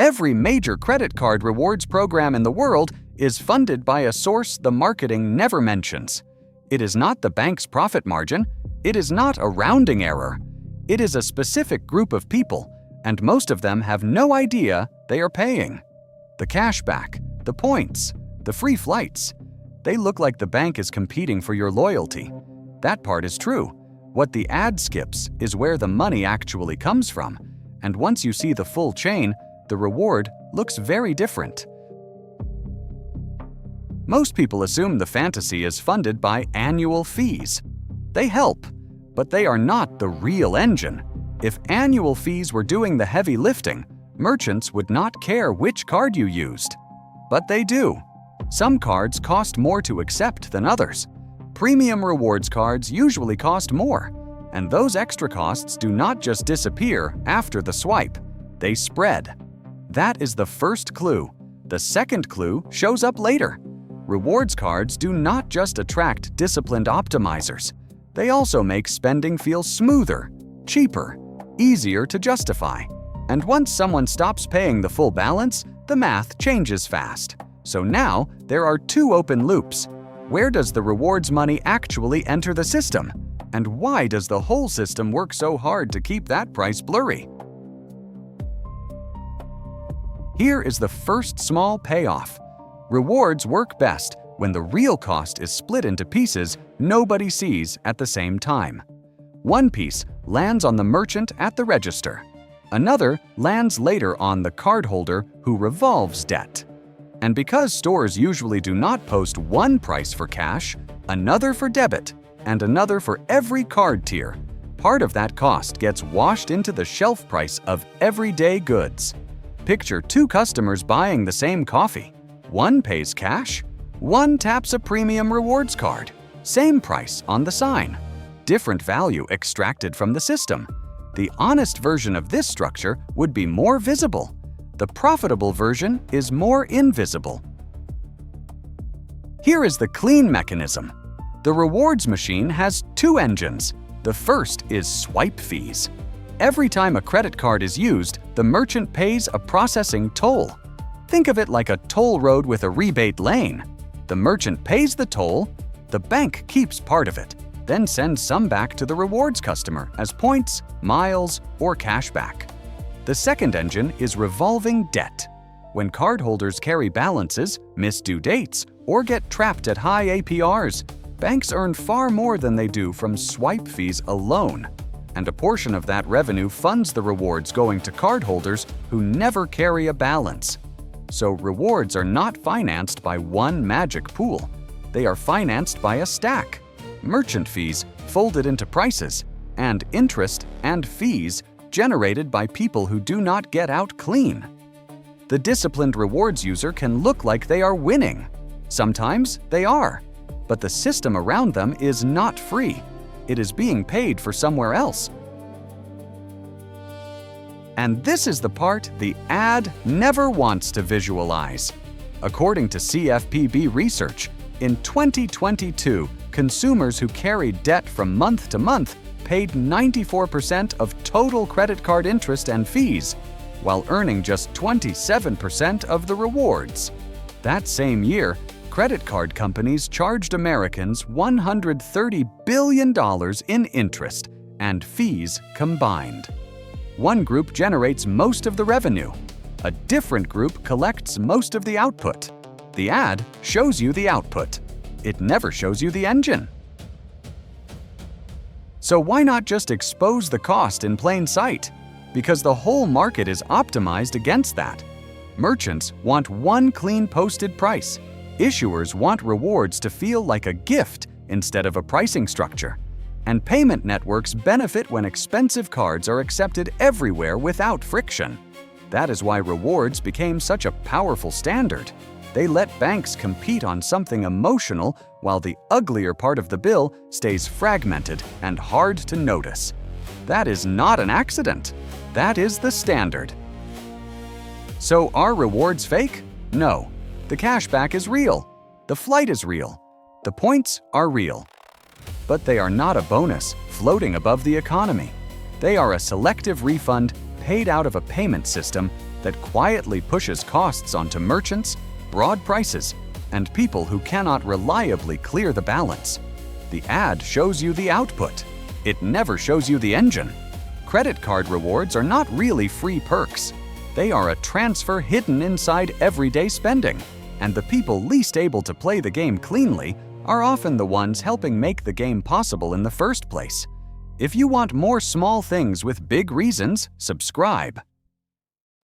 Every major credit card rewards program in the world is funded by a source the marketing never mentions. It is not the bank's profit margin. It is not a rounding error. It is a specific group of people, and most of them have no idea they are paying. The cashback, the points, the free flights. They look like the bank is competing for your loyalty. That part is true. What the ad skips is where the money actually comes from. And once you see the full chain, the reward looks very different. Most people assume the fantasy is funded by annual fees. They help, but they are not the real engine. If annual fees were doing the heavy lifting, merchants would not care which card you used. But they do. Some cards cost more to accept than others. Premium rewards cards usually cost more, and those extra costs do not just disappear after the swipe. They spread. That is the first clue. The second clue shows up later. Rewards cards do not just attract disciplined optimizers. They also make spending feel smoother, cheaper, easier to justify. And once someone stops paying the full balance, the math changes fast. So now there are two open loops. Where does the rewards money actually enter the system? And why does the whole system work so hard to keep that price blurry? Here is the first small payoff. Rewards work best when the real cost is split into pieces nobody sees at the same time. One piece lands on the merchant at the register. Another lands later on the cardholder who revolves debt. And because stores usually do not post one price for cash, another for debit, and another for every card tier, part of that cost gets washed into the shelf price of everyday goods. Picture two customers buying the same coffee. One pays cash, one taps a premium rewards card. Same price on the sign. Different value extracted from the system. The honest version of this structure would be more visible. The profitable version is more invisible. Here is the clean mechanism. The rewards machine has two engines. The first is swipe fees. Every time a credit card is used, the merchant pays a processing toll. Think of it like a toll road with a rebate lane. The merchant pays the toll, the bank keeps part of it, then sends some back to the rewards customer as points, miles, or cashback. The second engine is revolving debt. When cardholders carry balances, miss due dates, or get trapped at high APRs, banks earn far more than they do from swipe fees alone. And a portion of that revenue funds the rewards going to cardholders who never carry a balance. So rewards are not financed by one magic pool. They are financed by a stack. Merchant fees folded into prices, and interest and fees generated by people who do not get out clean. The disciplined rewards user can look like they are winning. Sometimes they are, but the system around them is not free. It is being paid for somewhere else. And this is the part the ad never wants to visualize. According to CFPB research, in 2022, consumers who carried debt from month to month paid 94% of total credit card interest and fees, while earning just 27% of the rewards. That same year, credit card companies charged Americans $130 billion in interest and fees combined. One group generates most of the revenue. A different group collects most of the output. The ad shows you the output. It never shows you the engine. So why not just expose the cost in plain sight? Because the whole market is optimized against that. Merchants want one clean posted price. Issuers want rewards to feel like a gift instead of a pricing structure. And payment networks benefit when expensive cards are accepted everywhere without friction. That is why rewards became such a powerful standard. They let banks compete on something emotional while the uglier part of the bill stays fragmented and hard to notice. That is not an accident. That is the standard. So are rewards fake? No. The cashback is real. The flight is real. The points are real. But they are not a bonus floating above the economy. They are a selective refund paid out of a payment system that quietly pushes costs onto merchants, broad prices, and people who cannot reliably clear the balance. The ad shows you the output. It never shows you the engine. Credit card rewards are not really free perks. They are a transfer hidden inside everyday spending, and the people least able to play the game cleanly are often the ones helping make the game possible in the first place. If you want more small things with big reasons, subscribe.